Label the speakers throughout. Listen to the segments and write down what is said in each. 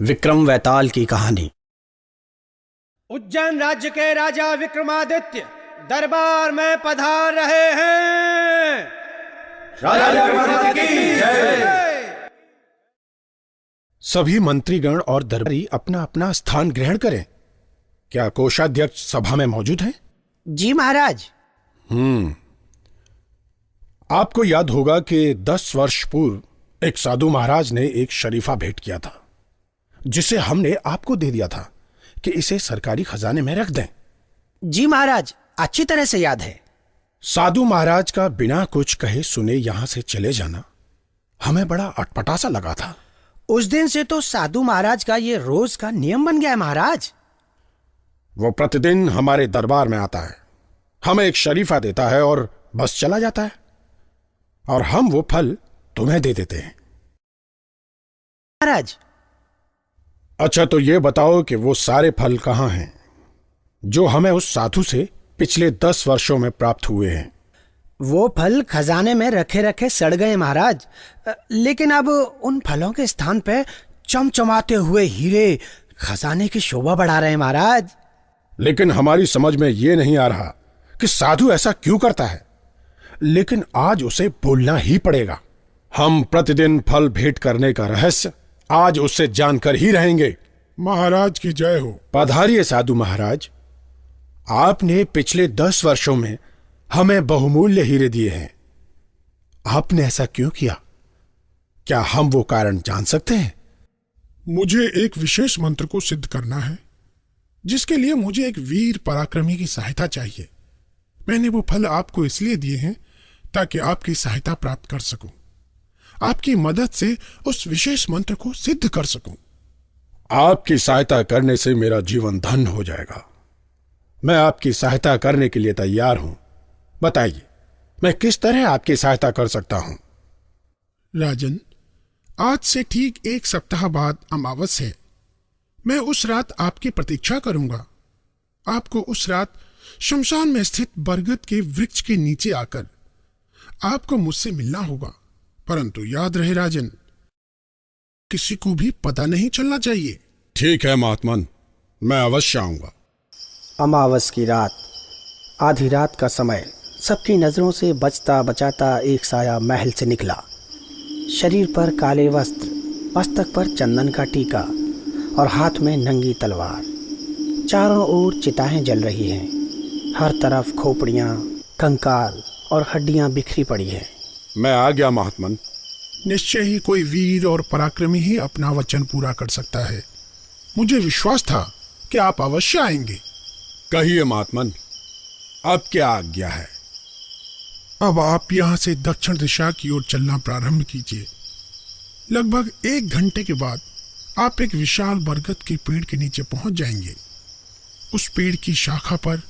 Speaker 1: विक्रम वैताल की कहानी।
Speaker 2: उज्जैन राज्य के राजा विक्रमादित्य दरबार में पधार रहे हैं।
Speaker 3: राजा विक्रमादित्य की जय।
Speaker 4: सभी मंत्रीगण और दरबारी अपना अपना स्थान ग्रहण करें। क्या कोषाध्यक्ष सभा में मौजूद हैं?
Speaker 1: जी महाराज।
Speaker 4: आपको याद होगा कि 10 वर्ष पूर्व एक साधु महाराज ने एक शरीफा भेंट किया था, जिसे हमने आपको दे दिया था कि इसे सरकारी खजाने में रख दें।
Speaker 1: जी महाराज, अच्छी तरह से याद है।
Speaker 4: साधु महाराज का बिना कुछ कहे सुने यहां से चले जाना हमें बड़ा अटपटा सा लगा था।
Speaker 1: उस दिन से तो साधु महाराज का ये रोज का नियम बन गया है महाराज।
Speaker 4: वो प्रतिदिन हमारे दरबार में आता है, हमें एक शरीफा देता है और बस चला जाता है, और हम वो फल तुम्हें दे देते हैं।
Speaker 1: महाराज,
Speaker 4: अच्छा तो ये बताओ कि वो सारे फल कहां हैं जो हमें उस साधु से पिछले 10 वर्षों में प्राप्त हुए हैं?
Speaker 1: वो फल खजाने में रखे रखे सड़ गए महाराज, लेकिन अब उन फलों के स्थान पे चमचमाते हुए हीरे खजाने की शोभा बढ़ा रहे हैं महाराज।
Speaker 4: लेकिन हमारी समझ में ये नहीं आ रहा कि साधु ऐसा क्यों करता है, लेकिन आज उसे बोलना ही पड़ेगा। हम प्रतिदिन फल भेंट करने का रहस्य आज उससे जानकर ही रहेंगे।
Speaker 5: महाराज की जय हो।
Speaker 4: पधारिए साधु महाराज। आपने पिछले 10 वर्षों में हमें बहुमूल्य हीरे दिए हैं। आपने ऐसा क्यों किया? क्या हम वो कारण जान सकते हैं?
Speaker 5: मुझे एक विशेष मंत्र को सिद्ध करना है, जिसके लिए मुझे एक वीर पराक्रमी की सहायता चाहिए। मैंने वो फल आपको इसलिए दिए हैं ताकि आपकी सहायता प्राप्त कर सकूं, आपकी मदद से उस विशेष मंत्र को सिद्ध कर सकूं।
Speaker 4: आपकी सहायता करने से मेरा जीवन धन्य हो जाएगा। मैं आपकी सहायता करने के लिए तैयार हूं। बताइए, मैं किस तरह आपकी सहायता कर सकता हूं?
Speaker 5: राजन, आज से ठीक 1 सप्ताह बाद अमावस है। मैं उस रात आपकी प्रतीक्षा करूंगा। आपको उस रात शमशान में स्थित बरगद के वृक्ष के नीचे आकर आपको मुझसे मिलना होगा। परंतु याद रहे राजन, किसी को भी पता नहीं चलना चाहिए।
Speaker 4: ठीक है महात्मन, मैं अवश्य आऊंगा।
Speaker 1: अमावस की रात, आधी रात का समय, सबकी नजरों से बचता बचाता एक साया महल से निकला। शरीर पर काले वस्त्र, मस्तक पर चंदन का टीका और हाथ में नंगी तलवार। चारों ओर चिताएं जल रही हैं। हर तरफ खोपड़ियां, कंकाल और हड्डियां बिखरी पड़ी हैं।
Speaker 4: मैं आ गया महात्मन।
Speaker 5: निश्चय ही कोई वीर और पराक्रमी ही अपना वचन पूरा कर सकता है। मुझे विश्वास था कि आप अवश्य आएंगे।
Speaker 4: कहिए महात्मन, अब क्या आज्ञा है?
Speaker 5: अब आप यहाँ से दक्षिण दिशा की ओर चलना प्रारंभ कीजिए। लगभग 1 घंटे के बाद आप एक विशाल बरगद के पेड़ के नीचे पहुंच जाएंगे। उस पेड़ की शाखा पर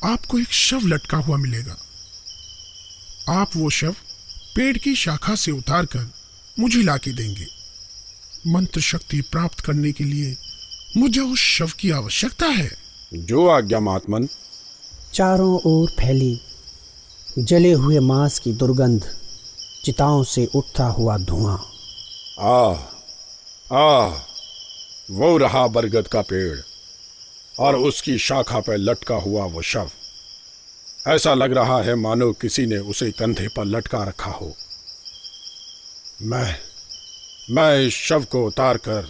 Speaker 5: आपको एक शव लटका हुआ मिलेगा। आप वो शव पेड़ की शाखा से उतारकर मुझे लाके देंगे। मंत्र शक्ति प्राप्त करने के लिए मुझे उस शव की आवश्यकता है।
Speaker 4: जो आज्ञा महात्मन।
Speaker 1: चारों ओर फैली जले हुए मांस की दुर्गंध, चिताओं से उठता हुआ धुआं।
Speaker 4: वो रहा बरगद का पेड़ और उसकी शाखा पर लटका हुआ वो शव। ऐसा लग रहा है मानो किसी ने उसे कंधे पर लटका रखा हो। मैं इस शव को उतारकर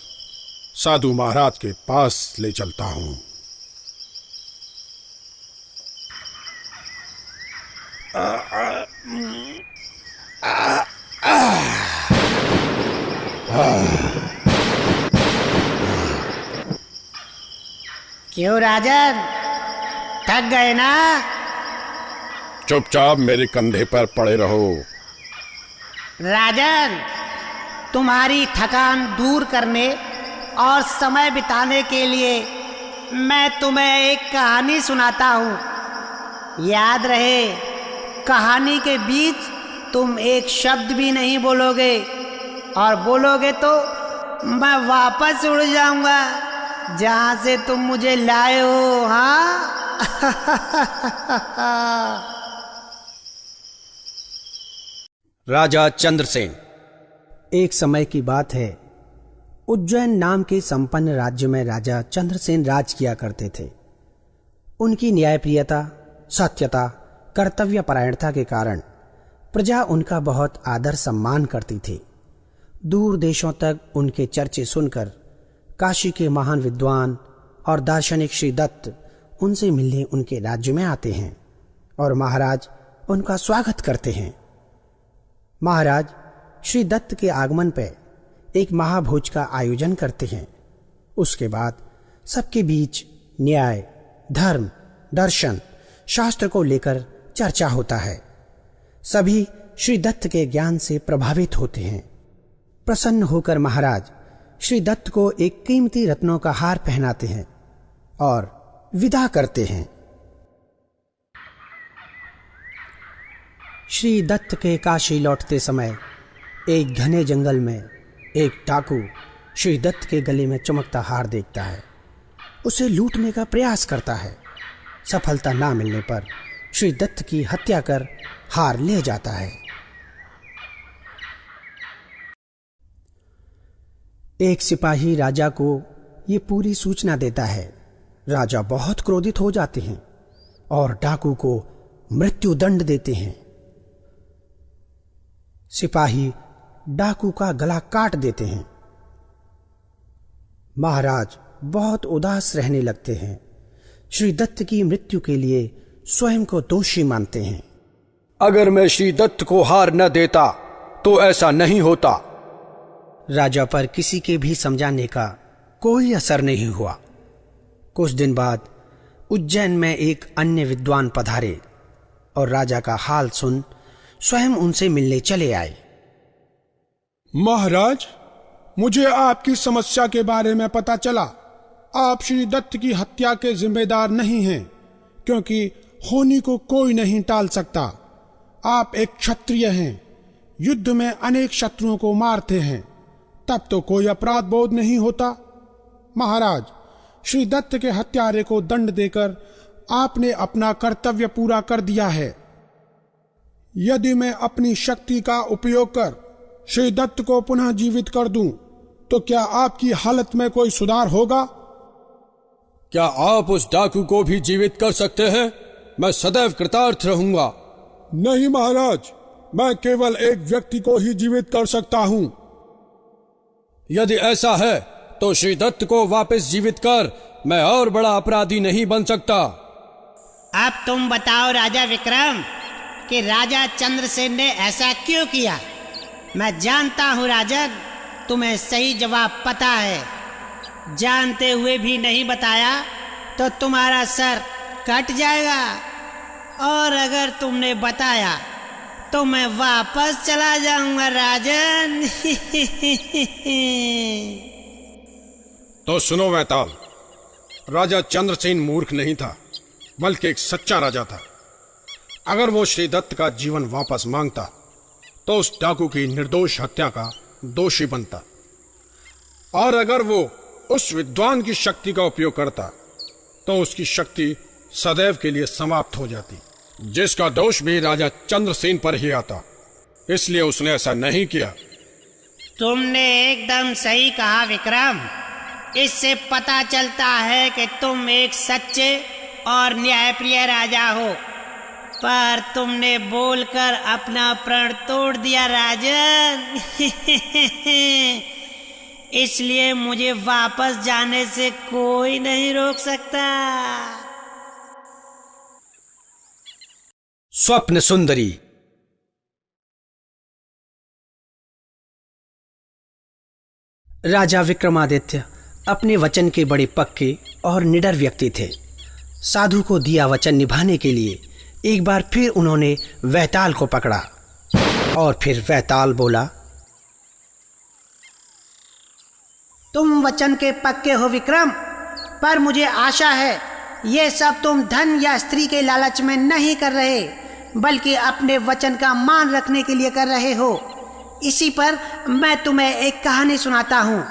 Speaker 4: साधु महाराज के पास ले चलता हूं।
Speaker 1: क्यों राजन, थक गए ना?
Speaker 4: चुपचाप मेरे कंधे पर पड़े रहो।
Speaker 6: राजन, तुम्हारी थकान दूर करने और समय बिताने के लिए मैं तुम्हें एक कहानी सुनाता हूँ। याद रहे, कहानी के बीच तुम एक शब्द भी नहीं बोलोगे, और बोलोगे तो मैं वापस उड़ जाऊंगा जहाँ से तुम मुझे लाए हो। हाँ?
Speaker 1: राजा चंद्रसेन। एक समय की बात है, उज्जैन नाम के संपन्न राज्य में राजा चंद्रसेन राज किया करते थे। उनकी न्यायप्रियता, सत्यता, कर्तव्यपरायणता के कारण प्रजा उनका बहुत आदर सम्मान करती थी। दूर देशों तक उनके चर्चे सुनकर काशी के महान विद्वान और दार्शनिक श्री दत्त उनसे मिलने उनके राज्य में आते हैं और महाराज उनका स्वागत करते हैं। महाराज श्री दत्त के आगमन पर एक महाभोज का आयोजन करते हैं। उसके बाद सबके बीच न्याय, धर्म, दर्शन, शास्त्र को लेकर चर्चा होता है। सभी श्री दत्त के ज्ञान से प्रभावित होते हैं। प्रसन्न होकर महाराज श्री दत्त को एक कीमती रत्नों का हार पहनाते हैं और विदा करते हैं। श्री दत्त के काशी लौटते समय एक घने जंगल में एक डाकू श्री दत्त के गले में चमकता हार देखता है। उसे लूटने का प्रयास करता है। सफलता ना मिलने पर श्री दत्त की हत्या कर हार ले जाता है। एक सिपाही राजा को ये पूरी सूचना देता है। राजा बहुत क्रोधित हो जाते हैं और डाकू को मृत्यु दंड देते हैं। सिपाही डाकू का गला काट देते हैं। महाराज बहुत उदास रहने लगते हैं। श्री दत्त की मृत्यु के लिए स्वयं को दोषी मानते हैं।
Speaker 2: अगर मैं श्री दत्त को हार न देता तो ऐसा नहीं होता।
Speaker 1: राजा पर किसी के भी समझाने का कोई असर नहीं हुआ। कुछ दिन बाद उज्जैन में एक अन्य विद्वान पधारे और राजा का हाल सुन स्वयं उनसे मिलने चले आए।
Speaker 5: महाराज, मुझे आपकी समस्या के बारे में पता चला। आप श्री दत्त की हत्या के जिम्मेदार नहीं हैं, क्योंकि होनी को कोई नहीं टाल सकता। आप एक क्षत्रिय हैं, युद्ध में अनेक शत्रुओं को मारते हैं, तब तो कोई अपराध बोध नहीं होता। महाराज, श्री दत्त के हत्यारे को दंड देकर आपने अपना कर्तव्य पूरा कर दिया है। यदि मैं अपनी शक्ति का उपयोग कर श्री दत्त को पुनः जीवित कर दूं, तो क्या आपकी हालत में कोई सुधार होगा?
Speaker 2: क्या आप उस डाकू को भी जीवित कर सकते हैं? मैं सदैव कृतार्थ रहूंगा।
Speaker 5: नहीं महाराज, मैं केवल एक व्यक्ति को ही जीवित कर सकता हूं।
Speaker 2: यदि ऐसा है तो श्री दत्त को वापस जीवित कर मैं और बड़ा अपराधी नहीं बन सकता।
Speaker 6: अब तुम बताओ राजा विक्रम कि राजा चंद्रसेन ने ऐसा क्यों किया। मैं जानता हूं राजन, तुम्हें सही जवाब पता है। जानते हुए भी नहीं बताया तो तुम्हारा सर कट जाएगा, और अगर तुमने बताया तो मैं वापस चला जाऊंगा राजन।
Speaker 4: तो सुनो वैताल, राजा चंद्रसेन मूर्ख नहीं था, बल्कि एक सच्चा राजा था। अगर वो श्री दत्त का जीवन वापस मांगता तो उस डाकू की निर्दोष हत्या का दोषी बनता, और अगर वो उस विद्वान की शक्ति का उपयोग करता तो उसकी शक्ति सदैव के लिए समाप्त हो जाती, जिसका दोष भी राजा चंद्रसेन पर ही आता। इसलिए उसने ऐसा नहीं किया।
Speaker 6: तुमने एकदम सही कहा विक्रम। इससे पता चलता है कि तुम एक सच्चे और न्यायप्रिय राजा हो, पर तुमने बोलकर अपना प्रण तोड़ दिया राजन। इसलिए मुझे वापस जाने से कोई नहीं रोक सकता।
Speaker 2: स्वप्न सुंदरी।
Speaker 1: राजा विक्रमादित्य अपने वचन के बड़े पक्के और निडर व्यक्ति थे। साधु को दिया वचन निभाने के लिए एक बार फिर उन्होंने वैताल को पकड़ा और फिर वैताल बोला, तुम वचन के पक्के हो विक्रम, पर मुझे आशा है ये सब तुम धन या स्त्री के लालच में नहीं कर रहे, बल्कि अपने वचन का मान रखने के लिए कर रहे हो। इसी पर मैं तुम्हें एक कहानी सुनाता हूँ,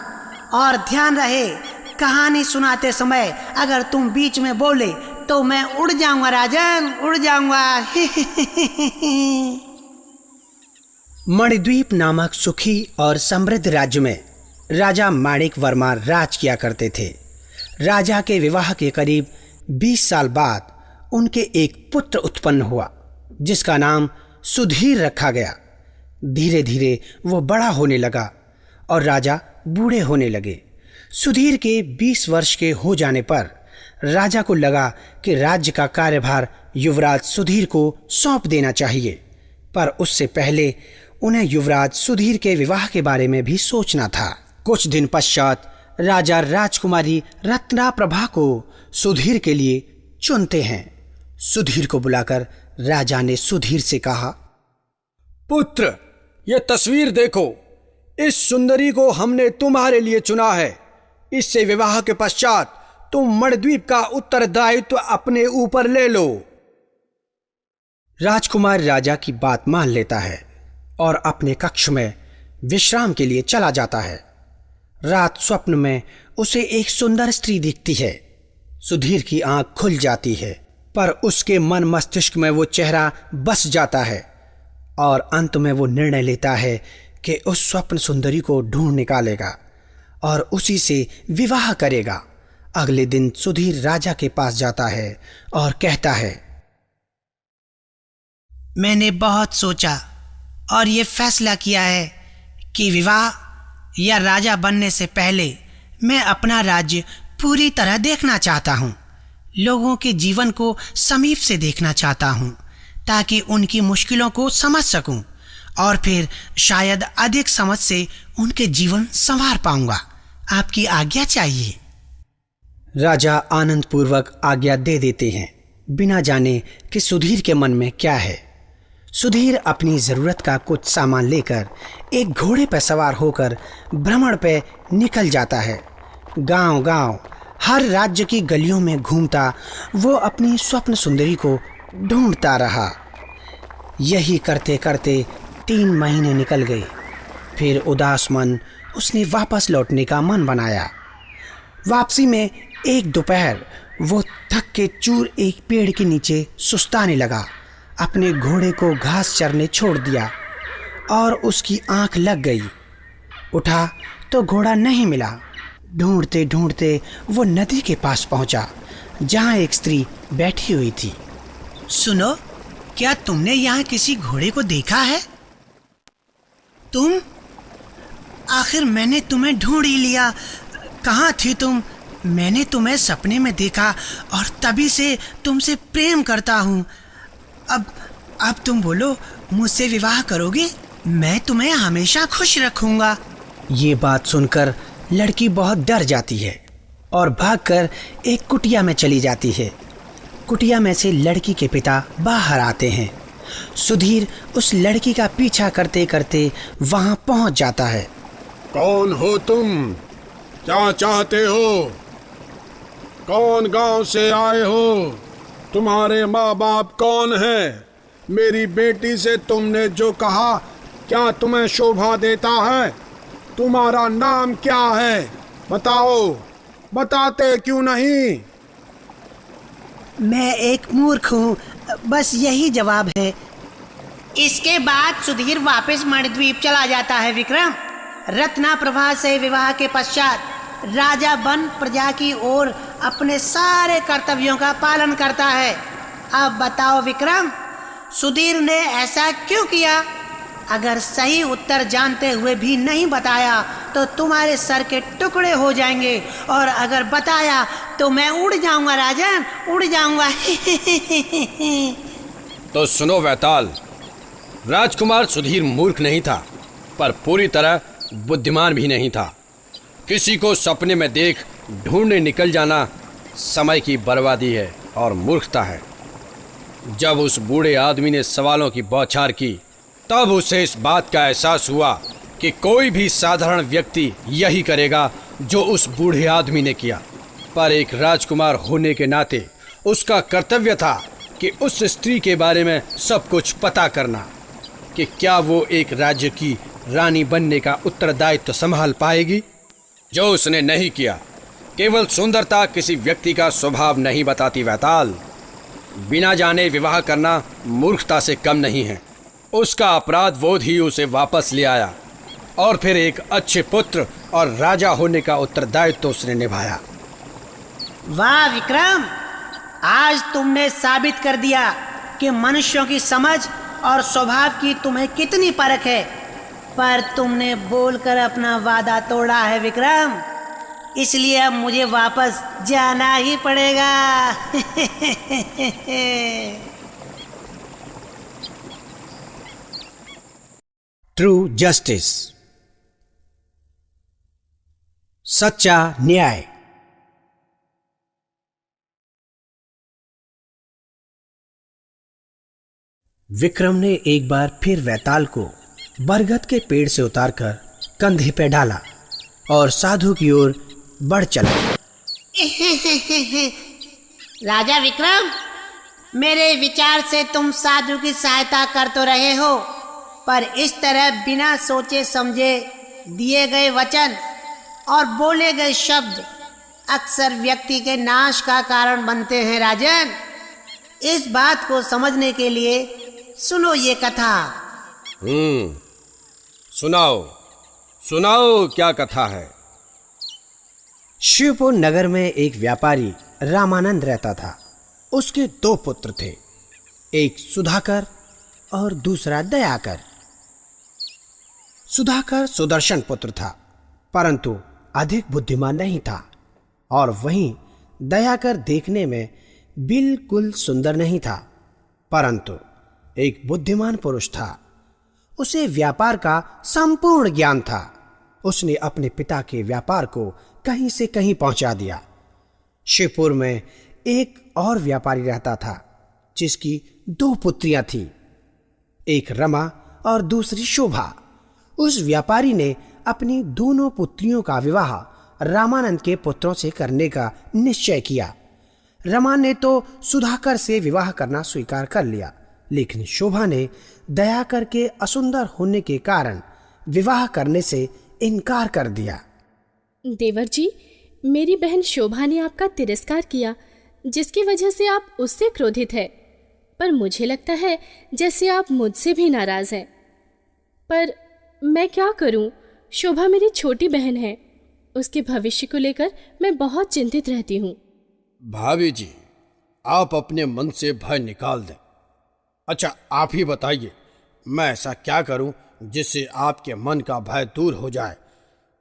Speaker 1: और ध्यान रहे कहानी सुनाते समय अगर तुम बीच में बोले तो मैं उड़ जाऊंगा राजन, उड़ जाऊंगा। मणिद्वीप नामक सुखी और समृद्ध राज्य में राजा माणिक वर्मा राज किया करते थे। राजा के विवाह के करीब 20 साल बाद उनके एक पुत्र उत्पन्न हुआ जिसका नाम सुधीर रखा गया। धीरे धीरे वो बड़ा होने लगा और राजा बूढ़े होने लगे। सुधीर के 20 वर्ष के हो जाने पर राजा को लगा कि राज्य का कार्यभार युवराज सुधीर को सौंप देना चाहिए, पर उससे पहले उन्हें युवराज सुधीर के विवाह के बारे में भी सोचना था। कुछ दिन पश्चात राजा राजकुमारी रत्नाप्रभा को सुधीर के लिए चुनते हैं। सुधीर को बुलाकर राजा ने सुधीर से कहा,
Speaker 2: पुत्र, यह तस्वीर देखो। इस सुंदरी को हमने तुम्हारे लिए चुना है। इससे विवाह के पश्चात तुम मणिद्वीप का उत्तरदायित्व अपने ऊपर ले लो।
Speaker 1: राजकुमार राजा की बात मान लेता है और अपने कक्ष में विश्राम के लिए चला जाता है। रात स्वप्न में उसे एक सुंदर स्त्री दिखती है। सुधीर की आंख खुल जाती है, पर उसके मन मस्तिष्क में वो चेहरा बस जाता है और अंत में वो निर्णय लेता है कि उस स्वप्न सुंदरी को ढूंढ निकालेगा और उसी से विवाह करेगा। अगले दिन सुधीर राजा के पास जाता है और कहता है,
Speaker 6: मैंने बहुत सोचा और ये फैसला किया है कि विवाह या राजा बनने से पहले मैं अपना राज्य पूरी तरह देखना चाहता हूँ। लोगों के जीवन को समीप से देखना चाहता हूँ ताकि उनकी मुश्किलों को समझ सकूं और फिर शायद अधिक समझ से उनके जीवन संवार पाऊंगा। आपकी आज्ञा चाहिए।
Speaker 1: राजा आनंद पूर्वक आज्ञा दे देते हैं, बिना जाने कि सुधीर के मन में क्या है। सुधीर अपनी जरूरत का कुछ सामान लेकर एक घोड़े पर सवार होकर भ्रमण पे निकल जाता है। गांव-गांव, हर राज्य की गलियों में घूमता वो अपनी स्वप्न सुंदरी को ढूंढता रहा। यही करते करते 3 महीने निकल गए। फिर उदास मन उसने वापस लौटने का मन बनाया। वापसी में एक दोपहर वो थक के चूर एक पेड़ के नीचे सुस्ताने लगा। अपने घोड़े को घास चरने छोड़ दिया और उसकी आंख लग गई। उठा तो घोड़ा नहीं मिला। ढूंढते ढूंढते वो नदी के पास पहुंचा जहां एक स्त्री बैठी हुई थी।
Speaker 6: सुनो, क्या तुमने यहाँ किसी घोड़े को देखा है? तुम? आखिर मैंने तुम्हें ढूंढ ही लिया। कहाँ थी तुम? मैंने तुम्हें सपने में देखा और तभी से तुमसे प्रेम करता हूँ। अब तुम बोलो, मुझसे विवाह करोगे? मैं तुम्हें हमेशा खुश रखूंगा।
Speaker 1: ये बात सुनकर लड़की बहुत डर जाती है और भागकर एक कुटिया में चली जाती है। कुटिया में से लड़की के पिता बाहर आते हैं। सुधीर उस लड़की का पीछा करते करते वहां पहुंच जाता है।
Speaker 4: कौन हो तुम? क्या चाहते हो? कौन गांव से आए हो? तुम्हारे माँ बाप कौन हैं? मेरी बेटी से तुमने जो कहा क्या तुम्हें शोभा देता है? तुम्हारा नाम क्या है? बताओ, बताते क्यों नहीं?
Speaker 6: मैं एक मूर्ख हूँ, बस यही जवाब है। इसके बाद सुधीर वापस मणिद्वीप चला जाता है। विक्रम, रत्नाप्रभा से विवाह के पश्चात राजा बन प्रजा की ओर अपने सारे कर्तव्यों का पालन करता है। अब बताओ विक्रम, सुधीर ने ऐसा क्यों किया? अगर सही उत्तर जानते हुए भी नहीं बताया तो तुम्हारे सर के टुकड़े हो जाएंगे, और अगर बताया तो मैं उड़ जाऊंगा राजन, उड़ जाऊंगा।
Speaker 2: तो सुनो वैताल, राजकुमार सुधीर मूर्ख नहीं था, पर पूरी तरह बुद्धिमान भी नहीं था। किसी को सपने में देख ढूंढने निकल जाना समय की बर्बादी है और मूर्खता है। जब उस बूढ़े आदमी ने सवालों की बौछार की, तब उसे इस बात का एहसास हुआ कि कोई भी साधारण व्यक्ति यही करेगा जो उस बूढ़े आदमी ने किया। पर एक राजकुमार होने के नाते उसका कर्तव्य था कि उस स्त्री के बारे में सब कुछ पता करना, कि क्या वो एक राज्य की रानी बनने का उत्तरदायित्व संभाल पाएगी, जो उसने नहीं किया। केवल सुंदरता किसी व्यक्ति का स्वभाव नहीं बताती वैताल। बिना जाने विवाह करना मूर्खता से कम नहीं है। उसका अपराध बोध ही उसे वापस ले आया और फिर एक अच्छे पुत्र और राजा होने का उत्तरदायित्व उसने निभाया।
Speaker 6: वाह विक्रम, आज तुमने साबित कर दिया कि मनुष्यों की समझ और स्वभाव की तुम्हें कितनी परख है। पर तुमने बोलकर अपना वादा तोड़ा है विक्रम, इसलिए अब मुझे वापस जाना ही पड़ेगा।
Speaker 1: ट्रू जस्टिस, सच्चा न्याय। विक्रम ने एक बार फिर वैताल को बरगद के पेड़ से उतारकर कंधे पे डाला और साधु की ओर बढ़ चला।
Speaker 6: राजा विक्रम, मेरे विचार से तुम साधु की सहायता कर तो रहे हो, पर इस तरह बिना सोचे समझे दिए गए वचन और बोले गए शब्द अक्सर व्यक्ति के नाश का कारण बनते हैं। राजन, इस बात को समझने के लिए सुनो ये कथा।
Speaker 2: सुनाओ सुनाओ, क्या कथा है?
Speaker 1: शिवपुर नगर में एक व्यापारी रामानंद रहता था। उसके 2 पुत्र थे, एक सुधाकर और दूसरा दयाकर। सुधाकर सुदर्शन पुत्र था, परंतु अधिक बुद्धिमान नहीं था, और वहीं दयाकर देखने में बिल्कुल सुंदर नहीं था, परंतु एक बुद्धिमान पुरुष था। उसे व्यापार का संपूर्ण ज्ञान था। उसने अपने पिता के व्यापार को कहीं से कहीं पहुंचा दिया। शिवपुर में एक और व्यापारी रहता था, जिसकी 2 पुत्रियां थीं, एक रमा और दूसरी शोभा। उस व्यापारी ने अपनी दोनों पुत्रियों का विवाह रामानंद के पुत्रों से करने का निश्चय किया। रमा ने तो सुधाकर से विवाह करना स्वीकार कर लिया, लेकिन शोभा ने दयाकर के असुंदर होने के कारण विवाह करने से इनकार कर दिया।
Speaker 7: देवर जी, मेरी बहन शोभा ने आपका तिरस्कार किया, जिसकी वजह से आप उससे क्रोधित है। पर मुझे लगता है जैसे आप मुझसे भी नाराज हैं। पर मैं क्या करूं? शोभा मेरी छोटी बहन है। उसके भविष्य को लेकर मैं बहुत चिंतित रहती हूँ।
Speaker 2: भाभी जी, आप अपने मन से भय निकाल दें। अच्छा, आप ही बताइए, मैं ऐसा क्या करूं जिससे आपके मन का भय दूर हो जाए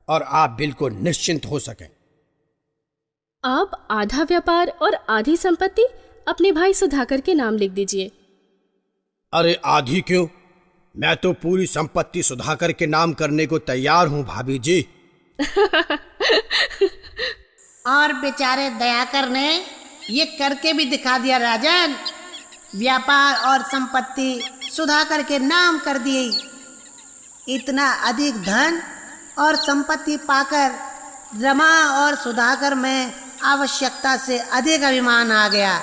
Speaker 2: और आप बिल्कुल निश्चिंत हो सकें?
Speaker 7: आप आधा व्यापार और आधी संपत्ति अपने भाई सुधाकर के नाम लिख दीजिए।
Speaker 2: अरे आधी क्यों? मैं तो पूरी संपत्ति सुधाकर के नाम करने को तैयार हूं भाभी जी।
Speaker 6: और बेचारे दयाकर ने ये करके भी दिखा दिया। राजन, व्यापार और संपत्ति सुधाकर के नाम कर दी। इतना अधिक धन और संपत्ति पाकर रमा और सुधाकर में आवश्यकता से अधिक अभिमान आ गया।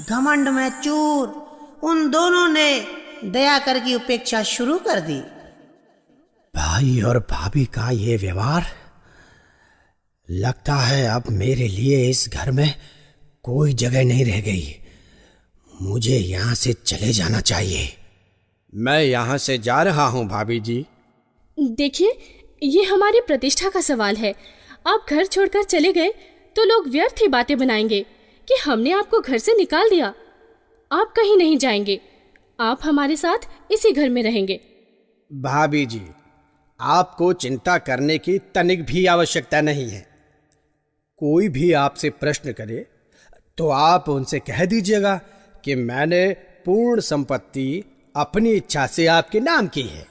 Speaker 6: घमंड में चूर उन दोनों ने दयाकर की उपेक्षा शुरू कर दी।
Speaker 1: भाई और भाभी का ये व्यवहार, लगता है अब मेरे लिए इस घर में कोई जगह नहीं रह गई। मुझे यहाँ से चले जाना चाहिए।
Speaker 2: मैं यहाँ से जा रहा हूँ भाभी जी।
Speaker 7: देखिए, ये हमारी प्रतिष्ठा का सवाल है। आप घर छोड़कर चले गए तो लोग व्यर्थ ही बातें बनाएंगे कि हमने आपको घर से निकाल दिया। आप कहीं नहीं जाएंगे, आप हमारे साथ इसी घर में रहेंगे।
Speaker 2: भाभी जी, आपको चिंता करने की तनिक भी आवश्यकता नहीं है। कोई भी आपसे प्रश्न करे तो आप उनसे कह दीजिएगा कि मैंने पूर्ण संपत्ति अपनी इच्छा से आपके नाम की है।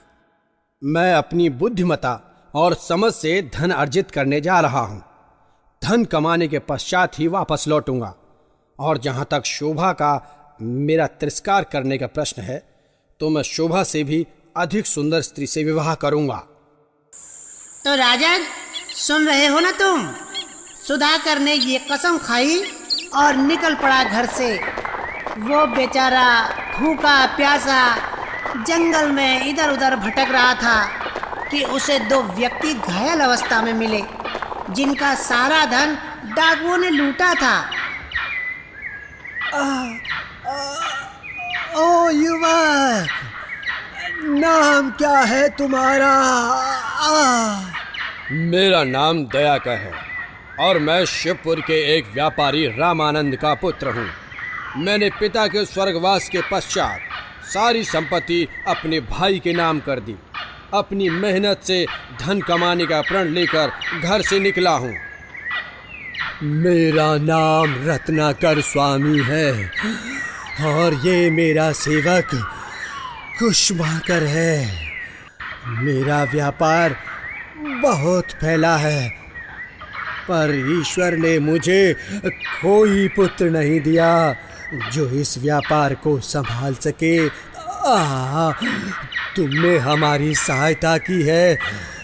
Speaker 2: मैं अपनी बुद्धिमता और समझ से धन अर्जित करने जा रहा हूँ। धन कमाने के पश्चात ही वापस लौटूंगा। और जहाँ तक शोभा का मेरा तिरस्कार करने का प्रश्न है, तो मैं शोभा से भी अधिक सुंदर स्त्री से विवाह करूंगा।
Speaker 6: तो राजन, सुन रहे हो ना तुम? सुधाकर ने ये कसम खाई और निकल पड़ा घर से। वो बेचारा भूखा प्यासा जंगल में इधर उधर भटक रहा था कि उसे 2 व्यक्ति घायल अवस्था में मिले, जिनका सारा धन डाकुओं ने लूटा था।
Speaker 1: ओ युवक, नाम क्या है तुम्हारा?
Speaker 2: मेरा नाम दयाकर है और मैं शिवपुर के एक व्यापारी रामानंद का पुत्र हूँ। मैंने पिता के स्वर्गवास के पश्चात सारी संपत्ति अपने भाई के नाम कर दी। अपनी मेहनत से धन कमाने का प्रण लेकर घर से निकला हूँ। मेरा नाम रत्नाकर स्वामी है और ये मेरा सेवक कुसुमाकर है। मेरा व्यापार बहुत फैला है, पर ईश्वर ने मुझे कोई पुत्र नहीं दिया जो इस व्यापार को संभाल सके। तुमने हमारी सहायता की है,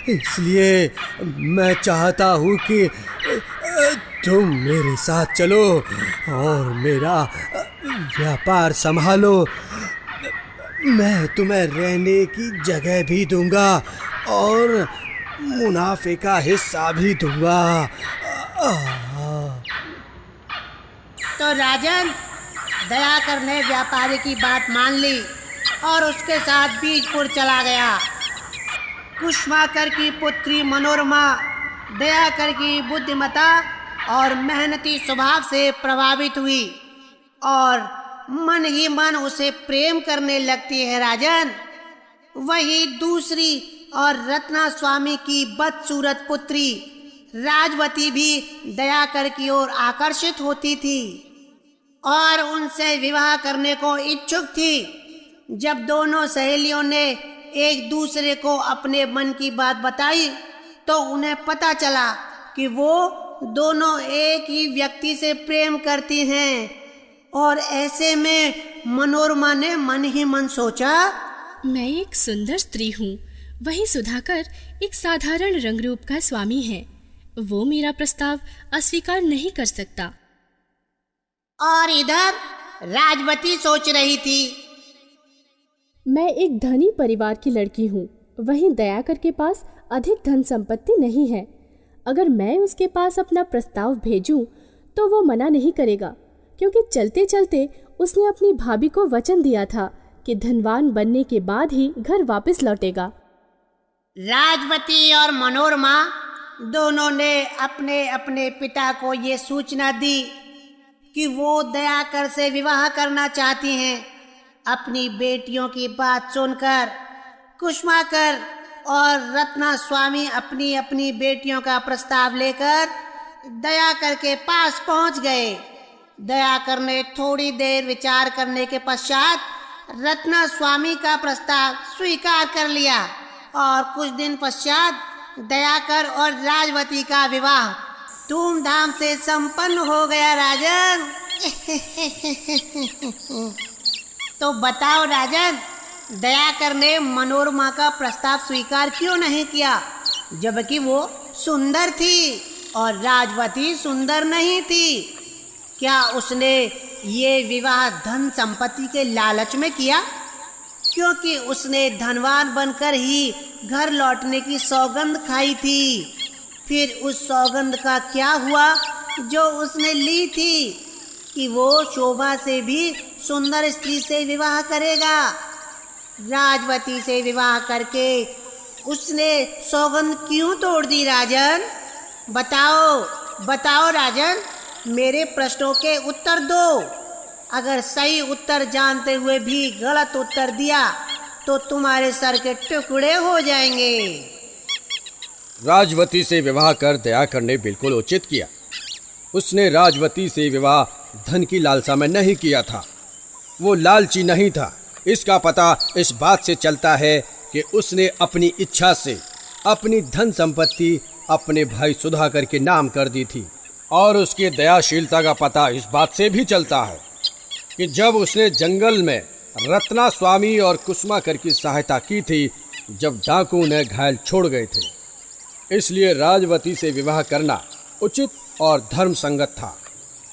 Speaker 2: इसलिए मैं चाहता हूँ कि तुम मेरे साथ चलो और मेरा व्यापार संभालो। मैं तुम्हें रहने की जगह भी दूंगा और मुनाफे का हिस्सा भी दूंगा।
Speaker 6: तो राजन, दयाकर ने व्यापारी की बात मान ली और उसके साथ बीजपुर चला गया। कुसुमाकर की पुत्री मनोरमा दयाकर की बुद्धिमता और मेहनती स्वभाव से प्रभावित हुई और मन ही मन उसे प्रेम करने लगती है राजन। वही दूसरी और रत्ना स्वामी की बदसूरत पुत्री राजवती भी दयाकर की ओर आकर्षित होती थी और उनसे विवाह करने को इच्छुक थी। जब दोनों सहेलियों ने एक दूसरे को अपने मन की बात बताई तो उन्हें पता चला कि वो दोनों एक ही व्यक्ति से प्रेम करती हैं और ऐसे में मनोरमा ने मन ही मन सोचा,
Speaker 7: मैं एक सुंदर स्त्री हूँ, वही सुधाकर एक साधारण रंगरूप का स्वामी है। वो मेरा प्रस्ताव अस्वीकार नहीं कर सकता।
Speaker 6: और इधर राजवती सोच रही थी,
Speaker 7: मैं एक धनी परिवार की लड़की हूँ, वहीं दयाकर के पास अधिक धन संपत्ति नहीं है। अगर मैं उसके पास अपना प्रस्ताव भेजूं तो वो मना नहीं करेगा, क्योंकि चलते चलते उसने अपनी भाभी को वचन दिया था कि धनवान बनने के बाद ही घर वापस लौटेगा।
Speaker 6: राजवती और मनोरमा दोनों ने अपने अपने पिता को ये सूचना दी कि वो दयाकर से विवाह करना चाहती हैं। अपनी बेटियों की बात सुनकर कुसुमाकर और रत्ना स्वामी अपनी अपनी बेटियों का प्रस्ताव लेकर दयाकर के पास पहुंच गए। दयाकर ने थोड़ी देर विचार करने के पश्चात रत्ना स्वामी का प्रस्ताव स्वीकार कर लिया और कुछ दिन पश्चात दयाकर और राजवती का विवाह धूमधाम से संपन्न हो गया। राजन तो बताओ राजन, दयाकर ने मनोरमा का प्रस्ताव स्वीकार क्यों नहीं किया, जबकि वो सुंदर थी और राजवती सुंदर नहीं थी? क्या उसने ये विवाह धन संपत्ति के लालच में किया? क्योंकि उसने धनवान बनकर ही घर लौटने की सौगंध खाई थी। फिर उस सौगंध का क्या हुआ जो उसने ली थी कि वो शोभा से भी सुंदर स्त्री से विवाह करेगा। राजवती से विवाह करके उसने सौगंध क्यों तोड़ दी? राजन बताओ, बताओ राजन, मेरे प्रश्नों के उत्तर दो। अगर सही उत्तर जानते हुए भी गलत उत्तर दिया तो तुम्हारे सर के टुकड़े हो जाएंगे।
Speaker 2: राजवती से विवाह कर दयाकर ने बिल्कुल उचित किया। उसने राजवती से विवाह धन की लालसा में नहीं किया था। वो लालची नहीं था। इसका पता इस बात से चलता है कि उसने अपनी इच्छा से अपनी धन संपत्ति अपने भाई सुधाकर के नाम कर दी थी। और उसकी दयाशीलता का पता इस बात से भी चलता है कि जब उसने जंगल में रत्ना स्वामी और कुसुमाकर की सहायता की थी, जब डाकू उन्हें घायल छोड़ गए थे। इसलिए राजवती से विवाह करना उचित और धर्म संगत था।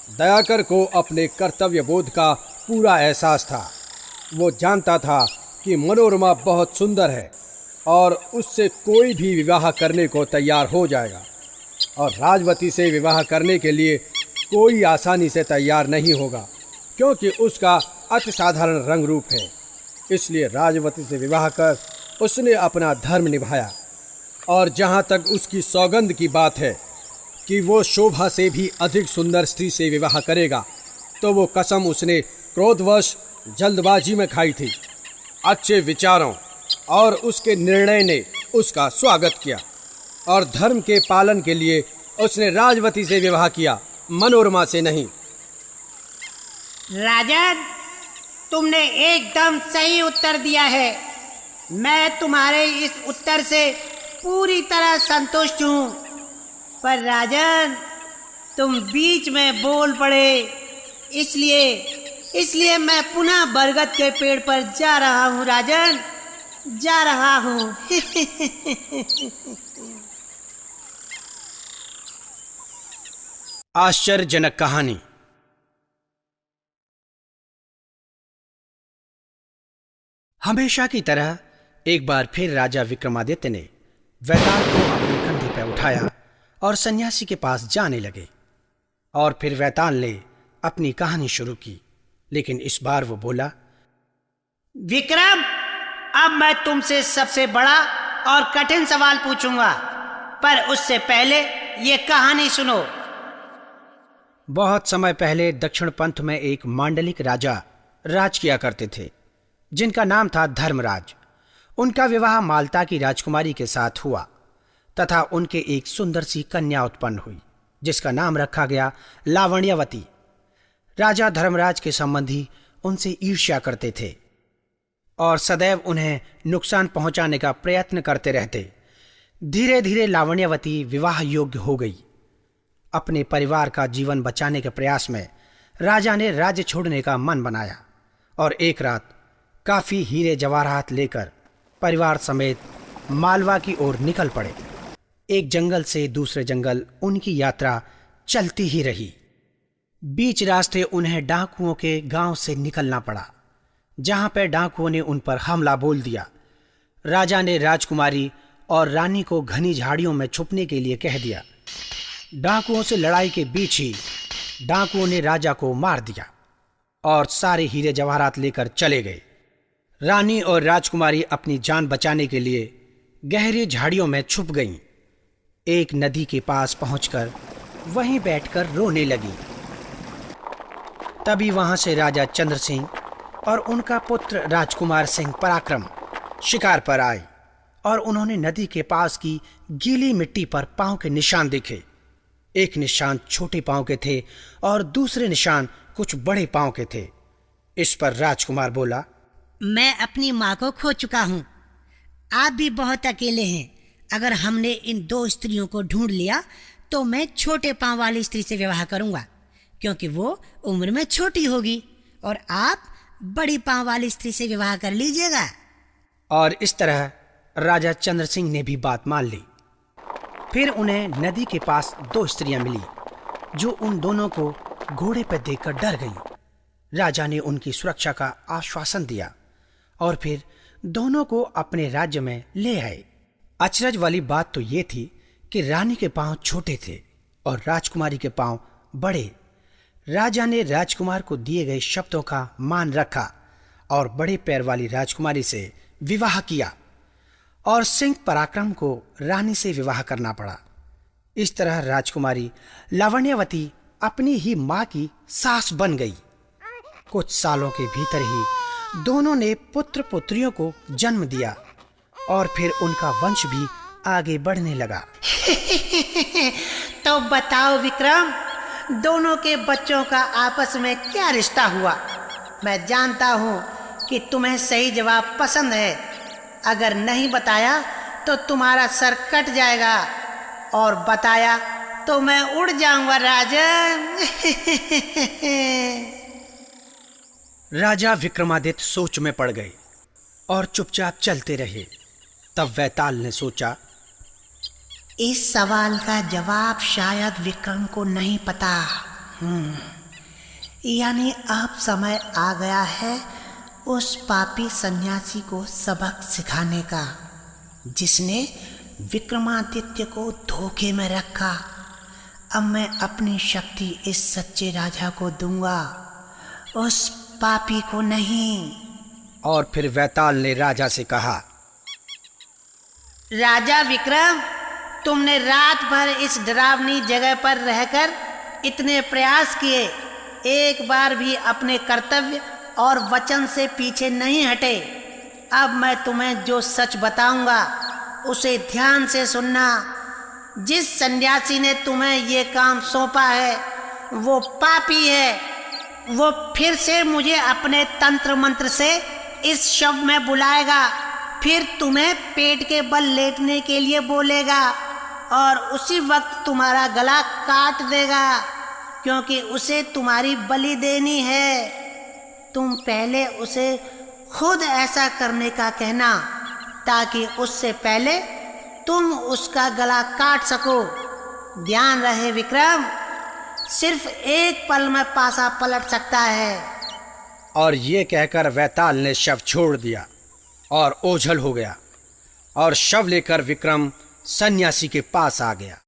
Speaker 2: दयाकर को अपने कर्तव्य बोध का पूरा एहसास था। वो जानता था कि मनोरमा बहुत सुंदर है और उससे कोई भी विवाह करने को तैयार हो जाएगा, और राजवती से विवाह करने के लिए कोई आसानी से तैयार नहीं होगा, क्योंकि उसका अति साधारण रंग रूप है। इसलिए राजवती से विवाह कर उसने अपना धर्म निभाया और जहाँ तक उसकी सौगंध की बात है कि वो शोभा से भी अधिक सुंदर स्त्री से विवाह करेगा, तो वो कसम उसने क्रोधवश जल्दबाजी में खाई थी। अच्छे विचारों और उसके निर्णय ने उसका स्वागत किया और धर्म के पालन के लिए उसने राजवती से विवाह किया, मनोरमा से नहीं।
Speaker 6: राजन, तुमने एकदम सही उत्तर दिया है। मैं तुम्हारे इस उत्तर से पूरी तरह संतुष्ट हूँ। पर राजन, तुम बीच में बोल पड़े, इसलिए मैं पुनः बरगद के पेड़ पर जा रहा हूँ। राजन, जा रहा हूँ।
Speaker 1: आश्चर्यजनक कहानी। हमेशा की तरह एक बार फिर राजा विक्रमादित्य ने वैताल को अपने कंधे पर उठाया और सन्यासी के पास जाने लगे। और फिर वैताल ने अपनी कहानी शुरू की, लेकिन इस बार वो बोला,
Speaker 6: विक्रम, अब मैं तुमसे सबसे बड़ा और कठिन सवाल पूछूंगा, पर उससे पहले ये कहानी सुनो।
Speaker 1: बहुत समय पहले दक्षिण पंथ में एक मांडलिक राजा राज किया करते थे, जिनका नाम था धर्मराज। उनका विवाह माल्टा की राजकुमारी के साथ हुआ तथा उनके एक सुंदर सी कन्या उत्पन्न हुई, जिसका नाम रखा गया लावण्यवती। राजा धर्मराज के संबंधी उनसे ईर्ष्या करते थे और सदैव उन्हें नुकसान पहुंचाने का प्रयत्न करते रहते। धीरे धीरे लावण्यवती विवाह योग्य हो गई। अपने परिवार का जीवन बचाने के प्रयास में राजा ने राज्य छोड़ने का मन बनाया और एक रात काफी हीरे जवाहरात लेकर परिवार समेत मालवा की ओर निकल पड़े। एक जंगल से दूसरे जंगल उनकी यात्रा चलती ही रही। बीच रास्ते उन्हें डाकुओं के गांव से निकलना पड़ा, जहां पर डाकुओं ने उन पर हमला बोल दिया। राजा ने राजकुमारी और रानी को घनी झाड़ियों में छुपने के लिए कह दिया। डाकुओं से लड़ाई के बीच ही डाकुओं ने राजा को मार दिया और सारे हीरे जवाहरात लेकर चले गए। रानी और राजकुमारी अपनी जान बचाने के लिए गहरी झाड़ियों में छुप गईं। एक नदी के पास पहुंचकर वहीं बैठकर रोने लगी। तभी वहां से राजा चंद्र सिंह और उनका पुत्र राजकुमार सिंह पराक्रम शिकार पर आए और उन्होंने नदी के पास की गीली मिट्टी पर पांव के निशान देखे। एक निशान छोटे पांव के थे और दूसरे निशान कुछ बड़े पांव के थे। इस पर राजकुमार बोला,
Speaker 6: मैं अपनी माँ को खो चुका हूँ। आप भी बहुत अकेले हैं। अगर हमने इन दो स्त्रियों को ढूंढ लिया तो मैं छोटे पांव वाली स्त्री से विवाह करूंगा, क्योंकि वो उम्र में छोटी होगी, और आप बड़ी पांव वाली स्त्री से विवाह कर लीजिएगा।
Speaker 1: और इस तरह राजा चंद्र सिंह ने भी बात मान ली। फिर उन्हें नदी के पास दो स्त्रियां मिली, जो उन दोनों को घोड़े पर देखकर डर गईं। राजा ने उनकी सुरक्षा का आश्वासन दिया और फिर दोनों को अपने राज्य में ले आए। अचरज वाली बात तो ये थी कि रानी के पांव छोटे थे और राजकुमारी के पांव बड़े। राजा ने राजकुमार को दिए गए शब्दों का मान रखा और बड़े पैर वाली राजकुमारी से विवाह किया और सिंह पराक्रम को रानी से विवाह करना पड़ा। इस तरह राजकुमारी लावण्यवती अपनी ही माँ की सास बन गई। कुछ सालों के भीतर ही दोनों ने पुत्र पुत्रियों को जन्म दिया और फिर उनका वंश भी आगे बढ़ने लगा।
Speaker 6: तो बताओ विक्रम, दोनों के बच्चों का आपस में क्या रिश्ता हुआ? मैं जानता हूँ कि तुम्हें सही जवाब पसंद है। अगर नहीं बताया तो तुम्हारा सर कट जाएगा, और बताया तो मैं उड़ जाऊंगा राजन।
Speaker 1: राजा विक्रमादित्य सोच में पड़ गए और चुपचाप चलते रहे। तब वैताल ने सोचा,
Speaker 6: इस सवाल का जवाब शायद विक्रम को नहीं पता। यानी अब समय आ गया है उस पापी सन्यासी को सबक सिखाने का, जिसने विक्रमादित्य को धोखे में रखा। अब मैं अपनी शक्ति इस सच्चे राजा को दूंगा, उस पापी को नहीं।
Speaker 1: और फिर वैताल ने राजा से कहा,
Speaker 6: राजा विक्रम, तुमने रात भर इस डरावनी जगह पर रहकर इतने प्रयास किए, एक बार भी अपने कर्तव्य और वचन से पीछे नहीं हटे। अब मैं तुम्हें जो सच बताऊंगा उसे ध्यान से सुनना। जिस सन्यासी ने तुम्हें ये काम सौंपा है वो पापी है। वो फिर से मुझे अपने तंत्र मंत्र से इस शव में बुलाएगा, फिर तुम्हें पेट के बल लेटने के लिए बोलेगा और उसी वक्त तुम्हारा गला काट देगा, क्योंकि उसे तुम्हारी बलि देनी है। तुम पहले उसे खुद ऐसा करने का कहना, ताकि उससे पहले तुम उसका गला काट सको। ध्यान रहे विक्रम, सिर्फ एक पल में पासा पलट सकता है।
Speaker 1: और ये कहकर वैताल ने शव छोड़ दिया और ओझल हो गया और शव लेकर विक्रम सन्यासी के पास आ गया।